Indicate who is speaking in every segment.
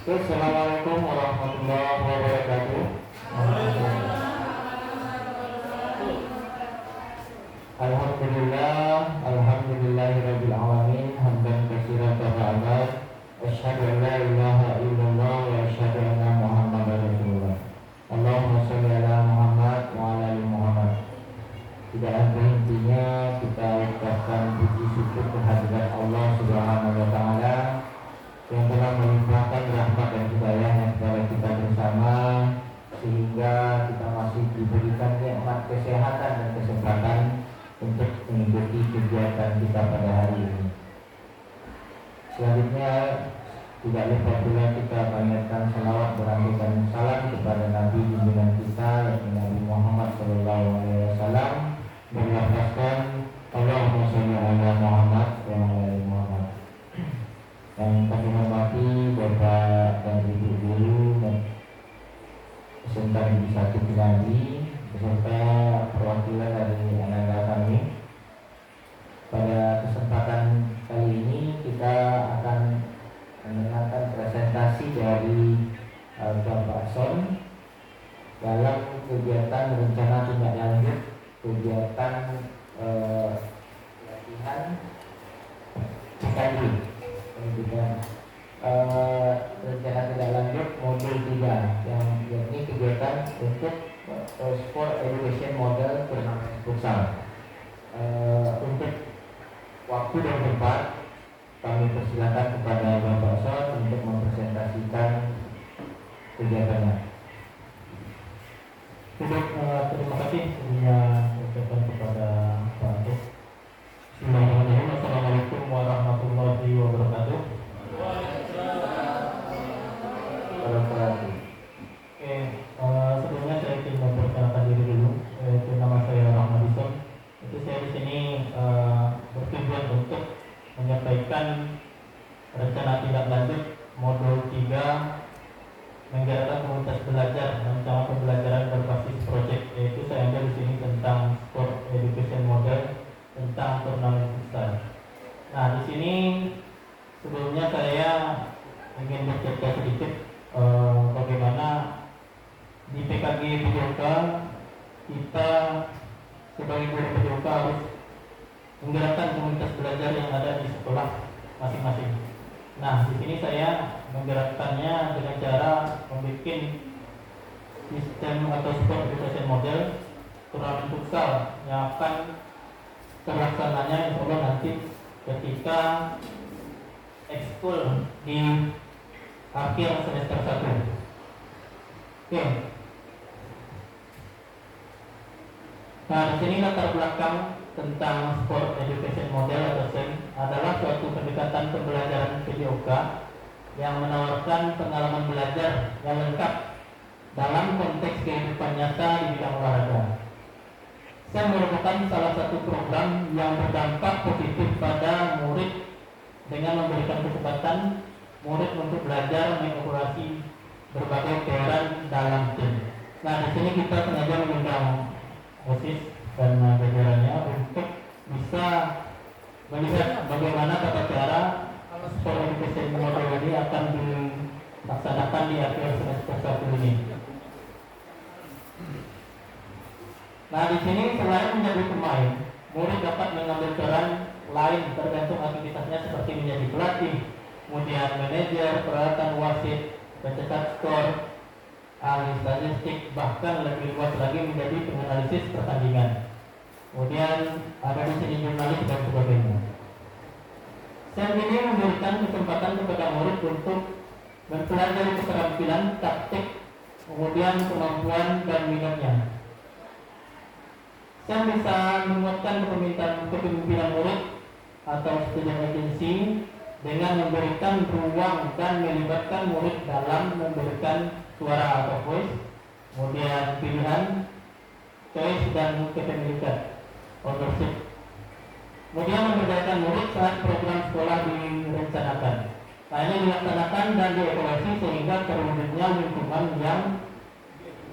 Speaker 1: Assalamualaikum warahmatullahi wabarakatuh. Alhamdulillahirabbil alamin hamdan katsiran thawaban. Asyhadu an la ilaha illallah wa asyhadu anna Muhammadar Rasulullah. Allahumma shalli ala Muhammad wa ala ali Muhammad. Tidak ada hentinya kita ucapkan puji syukur kehadirat Allah Subhanahu wa taala yang telah melimpahkan rahmat dan hidayahnya kepada kita bersama, sehingga kita masih diberikan nikmat kesehatan dan kesempatan untuk mengikuti kegiatan kita pada hari ini. Selanjutnya tidak lupa pula kita panjatkan salawat dan salam kepada Nabi junjungan kita yaitu Nabi Muhammad SAW, berlafazkan Allahumma sholli ala Muhammad wa ala ali Muhammad. Yang kami hormati Bapak dan Ibu guru dan peserta didik 1 Pinanggi beserta perwakilan dari anak-anak kami. Pada kesempatan kali ini kita akan mendengarkan presentasi dari Bapak Son dalam kegiatan rencana tindak lanjut kegiatan latihan CKD, kemudian rencana tindak lanjut modul 3 yang ini kegiatan untuk sport education model turnamen futsal. Untuk waktu dan tempat kami persilakan kepada Bapak Son untuk mempresentasikan kegiatannya. Terima kasih sebelumnya ucapkan kepada Pak Antuk. Bismillahirrahmanirrahim. Assalamualaikum warahmatullahi wabarakatuh. Sebelumnya saya ingin memperkenalkan diri dulu. Nama saya Rahmat Ison. Saya di sini bertujuan untuk menyampaikan rencana tindak lanjut modul 3 menggerakkan komunitas belajar rencana pembelajaran berbasis proyek, yaitu saya ambil di sini tentang sport education model tentang turnamen futsal. Nah, di sini sebelumnya saya ingin bercerita sedikit bagaimana di PKG PJOK kita sebagai guru PJOK harus menggerakkan komunitas belajar yang ada di sekolah masing-masing. Nah, di sini saya menggerakkannya dengan cara membuat sistem atau sport education model turnamen futsal yang akan terlaksananya insya Allah nanti ketika ekskul di akhir semester 1. Oke. Nah, di sini latar belakang tentang sport education model atau SEM adalah suatu pendekatan pembelajaran PJOK yang menawarkan pengalaman belajar yang lengkap dalam konteks kehidupan nyata di bidang olahraga. SEM merupakan salah satu program yang berdampak positif pada murid dengan memberikan kesempatan murid untuk belajar mengeksplorasi berbagai peran dalam tim. Nah, di sini kita sengaja mengundang OSIS dan jajarannya untuk bisa melihat bagaimana tata cara sport education model ini akan dilaksanakan di akhir semester 1 ini. Nah, di sini selain menjadi pemain, murid dapat mengambil peran lain tergantung aktivitasnya seperti menjadi pelatih, kemudian manajer, peralatan wasit, pencetak skor, ahli statistik, bahkan lebih luas lagi menjadi penganalisis pertandingan. Kemudian ada di sini jurnalis dan sebagainya. SEM ini memberikan kesempatan kepada murid untuk mempelajari keterampilan, taktik, kemudian kemampuan dan minatnya. SEM bisa menguatkan kepemimpinan murid atau student agency dengan memberikan ruang dan melibatkan murid dalam memberikan suara atau voice, kemudian pilihan, choice dan kepemilikan, ownership. Kemudian memberdayakan murid saat program sekolah direncanakan. Nah, ini dilaksanakan dan dievaluasi sehingga terwujudnya lingkungan yang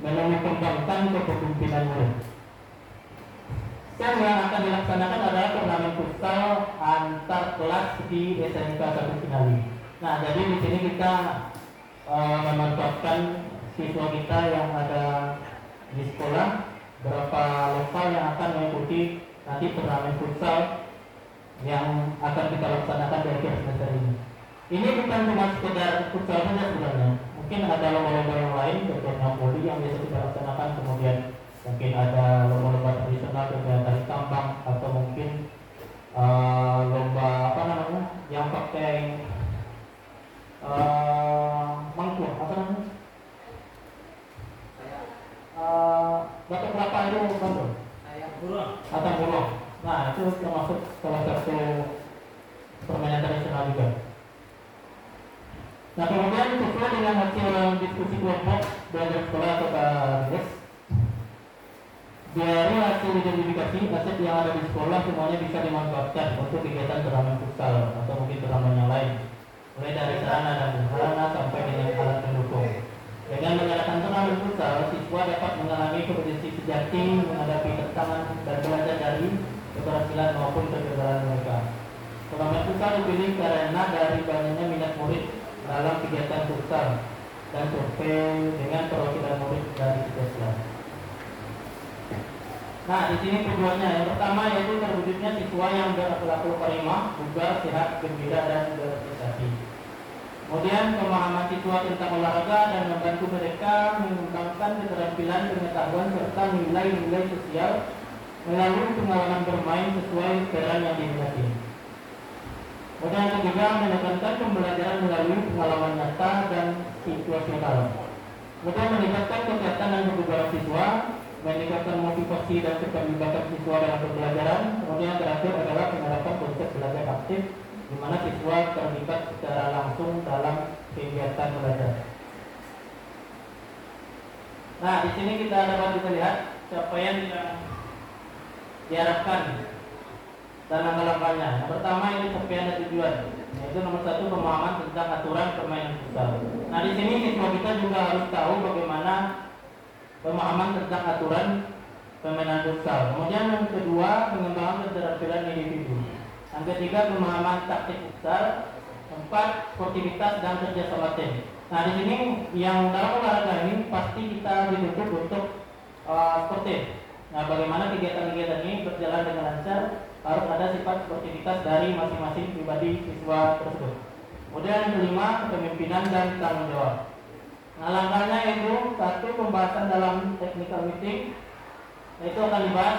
Speaker 1: mengembangkan kepemimpinan murid. SEM yang akan dilaksanakan adalah turnamen futsal antar kelas di SMK 1 Pinanggi. Nah, jadi di sini kita memanfaatkan siswa kita yang ada di sekolah, berapa lokal yang akan mengikuti nanti turnamen futsal yang akan kita laksanakan di akhir semester ini. Ini bukan cuma sekedar futsal saja sebenarnya. Mungkin ada lomba-lomba yang lain, contohnya voli yang biasa kita laksanakan, kemudian mungkin ada lomba-lomba tradisional kegiatan tari tambang, atau mungkin lomba apa namanya yang pakai mangkuk, apa namanya, batok kelapa itu mangkuk, atau burung. Nah, itu termasuk salah satu permainan tradisional juga. Nah, kemudian sesuai dengan hasil diskusi kelompok belajar sekolah atau KBS, dari hasil identifikasi aset yang ada di sekolah semuanya bisa dimanfaatkan untuk kegiatan turnamen futsal atau mungkin turnamen yang lain, mulai dari sarana dan prasarana sampai dengan alat pendukung. Dengan mengadakan turnamen futsal, siswa dapat mengalami kompetensi sejati menghadapi tantangan dan belajar dari keberhasilan maupun kegagalan mereka. Turnamen futsal dipilih karena dari banyaknya minat murid dalam kegiatan futsal dan survei dengan perwakilan murid dari setiap kelas. Nah, di sini tujuannya yang pertama yaitu terwujudnya siswa yang berakhlak karimah, juga sehat, gembira dan berprestasi. Kemudian pemahaman siswa tentang olahraga dan membantu mereka mengembangkan keterampilan, pengetahuan serta nilai-nilai sosial melalui pengalaman bermain sesuai peran yang diminati. Kemudian yang ketiga, menekankan pembelajaran melalui pengalaman nyata dan situasional. Kemudian meningkatkan kesehatan dan kebugaran siswa, meningkatkan motivasi dan keterlibatan siswa dalam pembelajaran. Kemudian terakhir adalah penerapan konsep belajar aktif, di mana siswa terlibat secara langsung dalam kegiatan belajar. Nah, di sini kita dapat lihat capaian yang diharapkan dalam langkahnya. Yang pertama ini capaian dan tujuan, yaitu nomor 1 pemahaman tentang aturan permainan futsal. Nah, di sini siswa kita juga harus tahu bagaimana pemahaman tentang aturan permainan futsal. Kemudian yang kedua, pengembangan keterampilan individu. Yang ketiga, pemahaman taktik futsal. 4, sportivitas dan kerjasama tim. Nah, di sini yang dalam olahraga ini pasti kita dituntut untuk sportif. Nah, bagaimana kegiatan-kegiatan ini berjalan dengan lancar, harus ada sifat sportivitas dari masing-masing pribadi siswa tersebut. Kemudian yang kelima, kepemimpinan dan tanggung jawab. Nah, langkahnya yaitu 1, pembahasan dalam technical meeting, yaitu akan dibahas,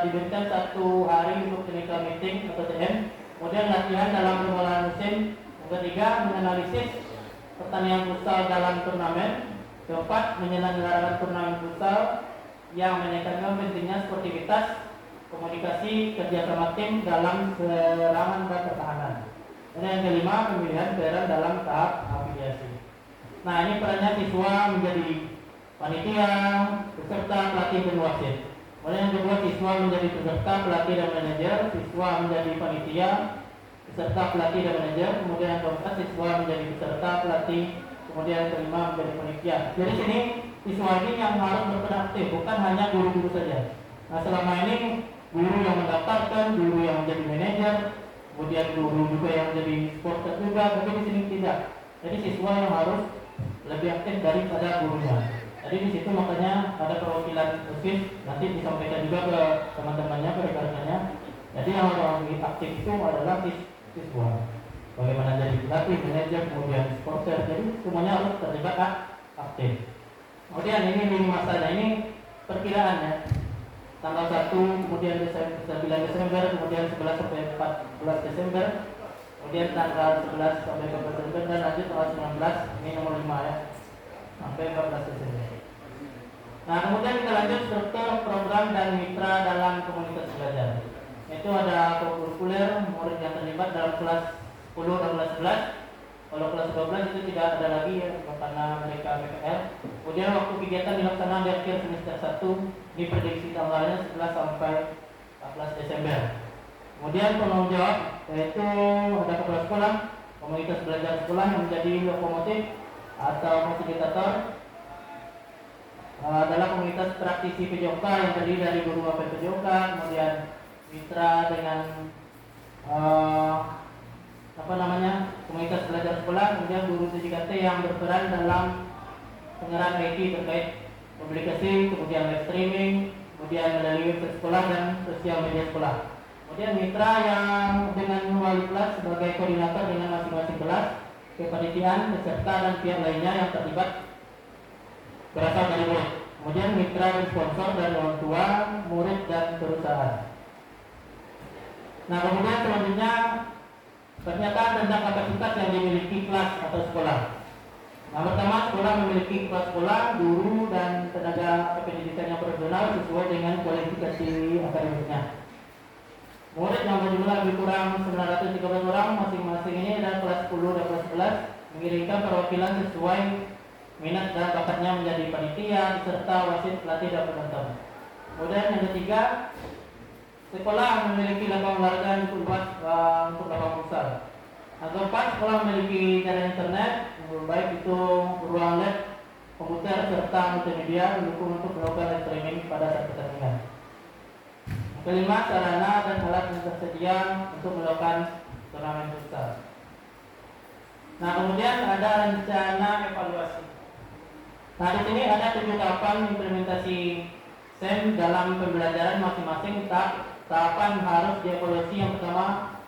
Speaker 1: diberikan 1 hari untuk technical meeting atau TM. Kemudian latihan dalam pengolahan mesin. Yang ketiga, menganalisis pertandingan futsal dalam turnamen. Keempat, menyelenggarakan turnamen futsal yang menekankan pentingnya sportivitas, komunikasi, kerjasama tim dalam serangan dan pertahanan. Dan yang kelima, pemilihan peran dalam tahap afiliasi. Nah, ini perannya siswa menjadi panitia, peserta, pelatih, dan wasit. Kemudian yang kedua, siswa menjadi peserta, pelatih, dan manajer. Siswa menjadi panitia, peserta, pelatih, dan manajer. Kemudian yang keempat, siswa menjadi peserta, pelatih. Kemudian yang kelima menjadi panitia. Jadi sini siswa ini yang harus berperan aktif, bukan hanya guru-guru saja. Nah, selama ini guru yang mendaftarkan, guru yang menjadi manajer, kemudian guru juga yang menjadi supporter juga, tapi di sini tidak. Jadi siswa yang harus lebih aktif daripada gurunya. Jadi di situ makanya ada perwakilan OSIS, nanti disampaikan juga ke teman-temannya, ke rekan-rekannya. Jadi yang lebih aktif itu adalah siswa. Bagaimana jadi pelatih, manajer, kemudian supporter. Jadi semuanya harus terlibat aktif. Kemudian ini lini masanya, ini perkiraannya. Tanggal 1, kemudian 9 Desember, kemudian 11 sampai 14 Desember, kemudian tanggal 11 sampai 14 Desember, dan lanjut tanggal 19, ini nomor 5 ya, sampai 14 Desember. Nah, kemudian kita lanjut struktur program dan mitra dalam komunitas belajar. Itu ada kurikuler, murid yang terlibat dalam kelas 10 dan kelas 11. Kalau kelas 12 itu tidak ada lagi ya, karena mereka PKR. Kemudian waktu kegiatan dilaksanakan di akhir semester 1, diprediksi tanggalnya 11 sampai 14 Desember. Kemudian penanggung jawab, yaitu ada kepala sekolah, komunitas belajar sekolah yang menjadi lokomotif atau fasilitator, adalah komunitas praktisi PJOK yang terdiri dari guru PJOK, kemudian mitra dengan komunitas belajar sekolah, kemudian guru TJKT yang berperan dalam pengerahan IT terkait publikasi, kemudian live streaming, kemudian melalui website sekolah dan sosial media sekolah. Kemudian mitra yang dengan wali kelas sebagai koordinator dengan masing-masing kelas, kepanitiaan, peserta dan pihak lainnya yang terlibat berasal dari murid. Kemudian mitra dan sponsor dari orang tua, murid dan perusahaan. Nah, kemudian selanjutnya pernyataan tentang kapasitas yang dimiliki kelas atau sekolah. Nah, pertama, sekolah memiliki kepala sekolah, guru, dan tenaga kependidikan yang profesional sesuai dengan kualifikasi akademiknya. Murid yang berjumlah lebih kurang 913 orang, masing-masing ini adalah kelas 10 dan kelas 11, mengirimkan perwakilan sesuai minat dan bakatnya menjadi panitia, serta wasit, pelatih, dan penonton. Kemudian yang ketiga, sekolah memiliki lapangan olahraga yang luas untuk lapangan futsal. Yang keempat, sekolah memiliki jaringan internet, baik itu ruang lab, komputer, serta multimedia mendukung untuk melakukan streaming pada saat pertandingan. Yang kelima, sarana dan alat yang tersedia untuk melakukan turnamen futsal. Nah, kemudian ada rencana evaluasi. Nah, di sini ada 7 tahapan implementasi SEM dalam pembelajaran masing-masing. Tahapan harus dievaluasi. Yang pertama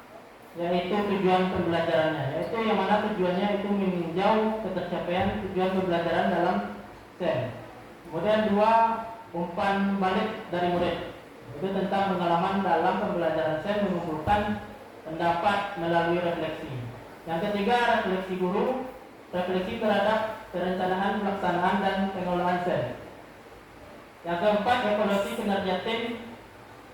Speaker 1: yaitu tujuan pembelajarannya, yaitu yang mana tujuannya itu meninjau ketercapaian tujuan pembelajaran dalam SEM. Kemudian 2, umpan balik dari murid, itu tentang pengalaman dalam pembelajaran SEM mengumpulkan pendapat melalui refleksi. Yang ketiga, refleksi guru, refleksi terhadap perencanaan, pelaksanaan, dan pengelolaan SEM. Yang keempat, evaluasi kinerja tim,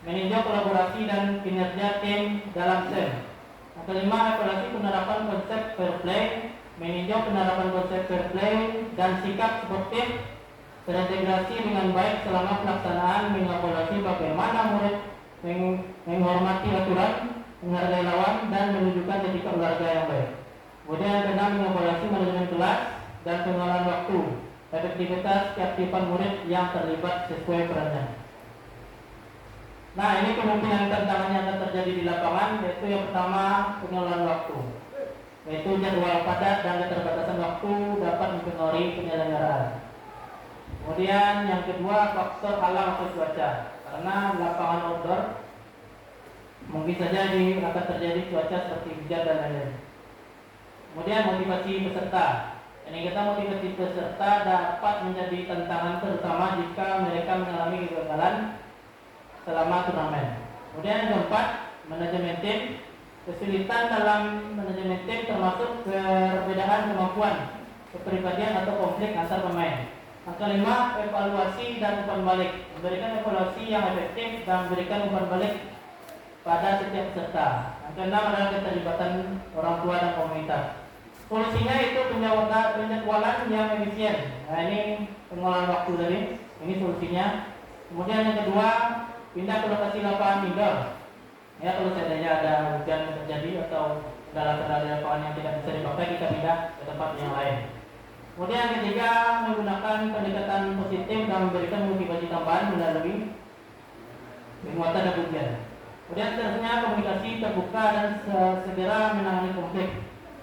Speaker 1: meninjau kolaborasi dan kinerja tim dalam SEM. Yang kelima, evaluasi penerapan konsep fair play, meninjau penerapan konsep fair play dan sikap sportif terintegrasi dengan baik selama pelaksanaan, mengevaluasi bagaimana murid menghormati aturan, menghargai lawan, dan menunjukkan etika olahraga yang baik. Kemudian yang keenam, mengevaluasi manajemen kelas dan pengelolaan waktu, efektivitas keaktifan murid yang terlibat sesuai perannya. Nah, ini kemungkinan tantangan yang akan terjadi di lapangan, yaitu yang pertama, pengelolaan waktu, yaitu jadwal padat dan keterbatasan waktu dapat mempengaruhi penyelenggaraan. Kemudian yang kedua, faktor alam atau cuaca, karena lapangan outdoor mungkin saja akan terjadi cuaca seperti hujan dan lain-lain. Kemudian motivasi peserta. Ini kita motivasi peserta dapat menjadi tantangan terutama jika mereka mengalami kegagalan selama turnamen. Kemudian yang keempat, manajemen tim. Kesulitan dalam manajemen tim termasuk perbedaan kemampuan, kepribadian atau konflik antar pemain. Yang kelima, evaluasi dan umpan balik. Memberikan evaluasi yang efektif dan memberikan umpan balik pada setiap peserta. Yang keenam adalah keterlibatan orang tua dan komunitas. Solusinya itu penjadwalan yang efisien. Nah, ini pengelolaan waktu tadi. Ini solusinya. Kemudian yang kedua, pindah ke lokasi lapangan indoor. Ya, kalau seandainya ada hujan terjadi atau kendala-kendala di lapangan yang tidak bisa dipakai, kita pindah ke tempat yang lain. Kemudian yang ketiga, menggunakan pendekatan positif dan memberikan motivasi tambahan melalui penguatan dan pujian. Kemudian seterusnya, komunikasi terbuka dan segera menangani konflik.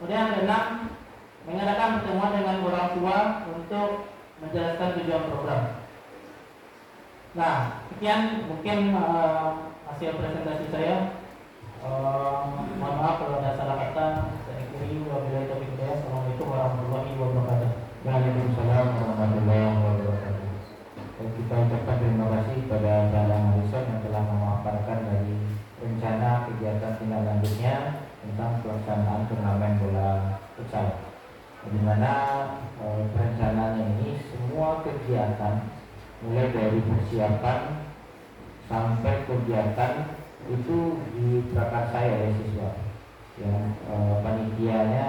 Speaker 1: Kemudian yang keenam, mengadakan pertemuan dengan orang tua untuk menjelaskan tujuan program. Nah, sekian mungkin hasil presentasi saya. Mohon maaf kalau ada salah kata. Saya akhiri. Wabillahi taufiq wal hidayah. Assalamualaikum warahmatullahi wabarakatuh.
Speaker 2: Waalaikumsalam warahmatullahi wabarakatuh. Dan kita ucapkan terima kasih kepada Bang Harrison yang telah memaparkan dari rencana kegiatan tindak lanjutnya tentang pelaksanaan turnamen bola futsal. Di mana perencanaannya ini semua kegiatan mulai dari persiapan sampai kegiatan itu diprakarsai oleh siswa. Yang panitianya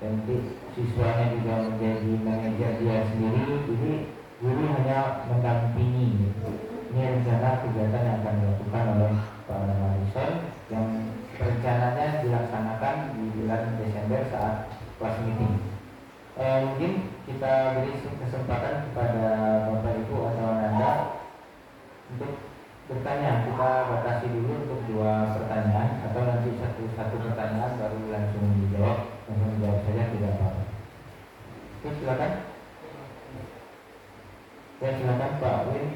Speaker 2: dan siswanya juga menjadi manajer dia sendiri, jadi guru hanya mendampingi. Ini rencana kegiatan yang akan dilakukan oleh Pak Harrison yang rencananya dilaksanakan di bulan Desember saat kelas meeting. Mungkin kita beri kesempatan kepada Bapak Ibu atau Anda untuk bertanya. Kita batasi dulu untuk 2 pertanyaan atau nanti satu pertanyaan baru langsung Oke, silakan. Ya, silakan Pak Win.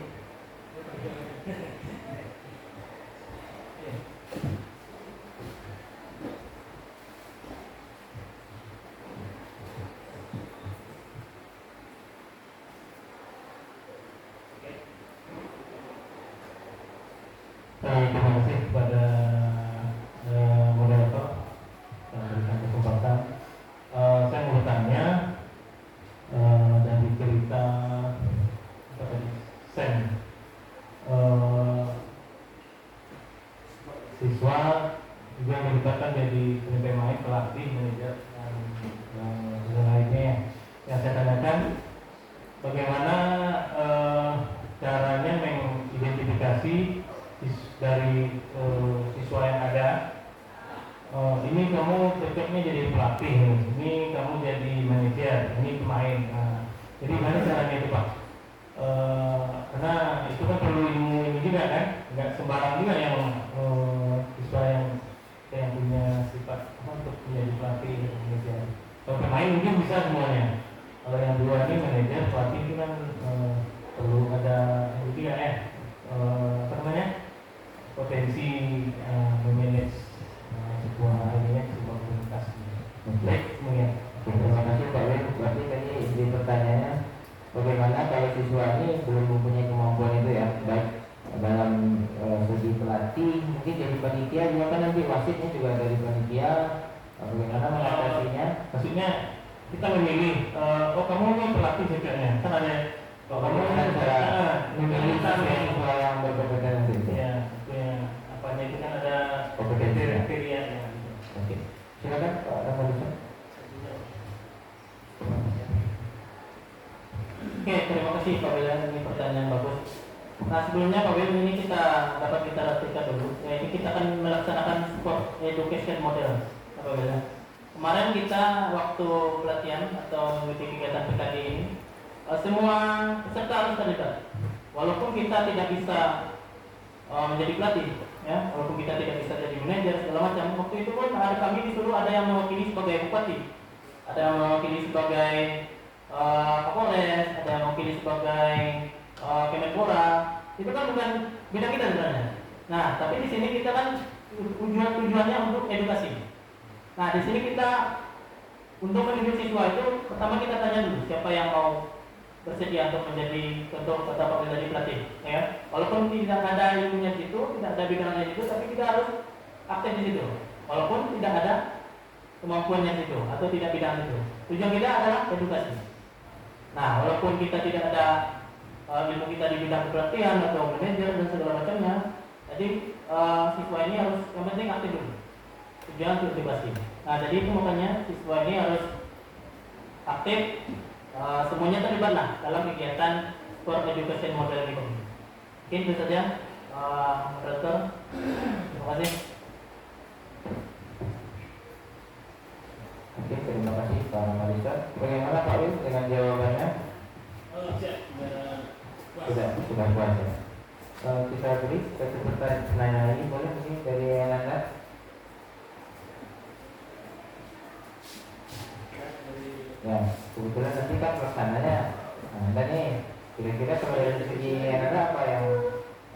Speaker 1: Terima kasih kepada moderator yang memberikan kesempatan. Saya mau bertanya dari cerita apa tadi? Sen, siswa juga melibatkan jadi pemain, pelatih, manajer dan lainnya. Yang saya tanyakan, bagaimana caranya mengidentifikasi dari siswa yang ada, ini kamu cocoknya jadi pelatih, ini kamu jadi manajer, ini pemain. Jadi gimana caranya itu Pak? Karena itu kan perlu ilmu ini juga kan, nggak sembarang juga yang siswa yang punya sifat untuk menjadi pelatih atau manajer. Kalau pemain mungkin bisa semuanya. Kalau yang dua ini manajer, pelatih itu kan perlu ada itu ya apa namanya, potensi memanage sebuah komunitas. Baik, semuanya.
Speaker 2: Terima kasih Pak Win. Berarti tadi isi pertanyaannya, bagaimana kalau siswa ini belum mempunyai kemampuan itu ya, baik dalam segi pelatih, mungkin jadi panitia juga kan, nanti wasitnya juga dari panitia, bagaimana mengatasinya?
Speaker 1: Maksudnya kita memilih, oh kamu ini pelatih sebetulnya, kan ada, oh kamu ini
Speaker 2: ada memilih
Speaker 1: kan
Speaker 2: siswa yang berkompetensi.
Speaker 1: ya, apanya itu kan ada
Speaker 2: Kompetensi.
Speaker 1: kriterianya.
Speaker 2: Oke, silakan Pak Ramadan.
Speaker 1: Oke, terima kasih Pak William, ini pertanyaan bagus. Nah sebelumnya Pak William, ini kita dapat kita rapikan dulu. Ya, ini kita akan melaksanakan sport education model, Pak William. Kemarin kita waktu pelatihan atau mengikuti kegiatan PKD ini, semua peserta harus terlibat. Walaupun kita tidak bisa menjadi pelatih, ya, walaupun kita tidak bisa jadi manajer segala macam. Waktu itu pun ada kami disuruh, ada yang mewakili sebagai bupati, ada yang mewakili sebagai Kapolres, ada yang mewakili sebagai Kemenpora. Itu kan bukan bidang kita sebenarnya. Nah, tapi di sini kita kan tujuannya untuk edukasi. Nah, di sini kita untuk mendidik siswa itu pertama kita tanya dulu siapa yang mau bersedia untuk menjadi contoh atau menjadi pelatih, ya. Walaupun tidak ada ilmunya di situ, tidak ada bidangnya di situ, tapi kita harus aktif di situ. Walaupun tidak ada kemampuannya di situ atau tidak bidang itu. Tujuan kita adalah edukasi. Nah, walaupun kita tidak ada ilmu kita di bidang pelatihan atau manajer dan segala macamnya, jadi siswa ini harus yang penting aktif dulu. Tujuan untuk edukasi. Nah, jadi itu makanya siswa ini harus aktif. Semuanya terlibatlah dalam kegiatan sport education model ini. Mungkin itu saja, moderator. Terima kasih.
Speaker 2: Oke, terima kasih Pak Marisa. Bagaimana Pak Win dengan jawabannya? Sudah puas ya. Kita beri satu pertanyaan lagi, boleh mungkin dari Anda? Ya, kebetulan nanti kan pelaksananya Anda nih, kira-kira kalau dari segi Anda apa yang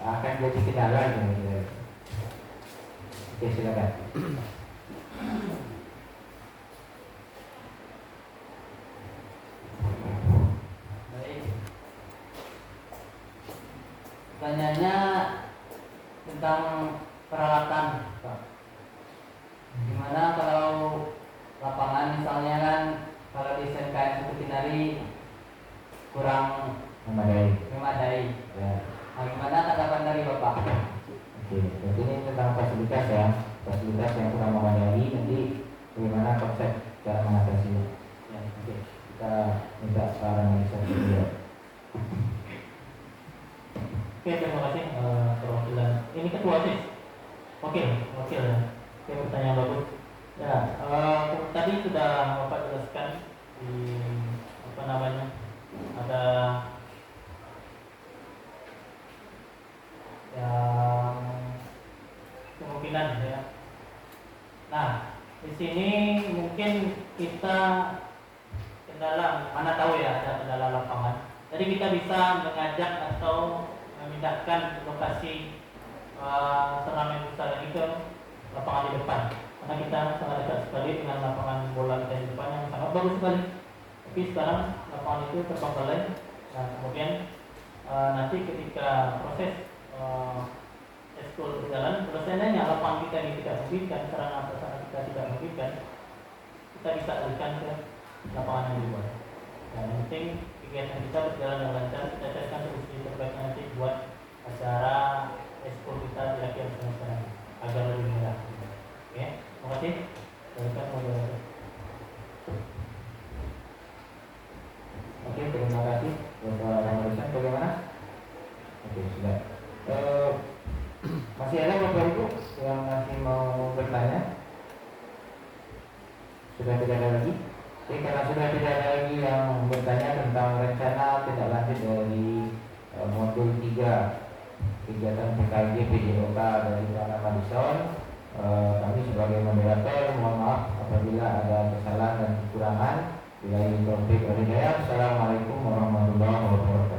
Speaker 2: akan jadi kendala gitu? Oke, silakan.
Speaker 3: Baik. Pertanyaannya tentang peralatan, Pak. Gimana kalau lapangan misalnya kan, kalau di SMKN Sukutinari kurang memadai.
Speaker 2: Ya.
Speaker 3: Nah, gimana tanggapan dari Bapak?
Speaker 2: Oke, jadi ini tentang fasilitas ya, fasilitas yang kurang memadai. Nanti bagaimana konsep cara mengatasinya? Ya, oke. Kita minta saran dari saya dulu.
Speaker 1: Oke, terima kasih perwakilan. Ini ketua OSIS. Wakil ya. Oke, pertanyaan bagus. Ya, tadi sudah Bapak jelaskan di apa namanya, ada yang kemungkinan ya. Nah, di sini mungkin kita kendala, mana tahu ya ada kendala lapangan. Jadi kita bisa mengajak atau memindahkan lokasi turnamen futsal ini ke lapangan di depan. Karena kita sangat dekat sekali dengan lapangan bola kita di depan yang sangat bagus sekali. Tapi sekarang lapangan itu terbengkalai. Nah, kemudian nanti ketika proses eskul berjalan, kalau seandainya lapangan kita ini tidak memungkinkan, sarana prasarana kita tidak memungkinkan, kita bisa alihkan ke lapangan yang di luar. Dan yang penting kegiatan kita berjalan dengan lancar, kita carikan solusi terbaik nanti buat acara eskul kita kira-kira semester nanti agar lebih mudah. Oke, terima kasih. Berikan moderator.
Speaker 2: Oke, terima kasih. Bapak Ramadan, bagaimana? Oke, sudah. Masih ada Bapak Ibu yang masih mau bertanya? Sudah tidak ada lagi? Oke, karena sudah tidak ada lagi yang bertanya tentang rencana tindak lanjut dari modul 3 kegiatan PKG PJOK dari Tanah Madison, kami sebagai moderator mohon maaf apabila ada kesalahan dan kekurangan. Bila ini topik dari saya, Assalamualaikum warahmatullahi wabarakatuh.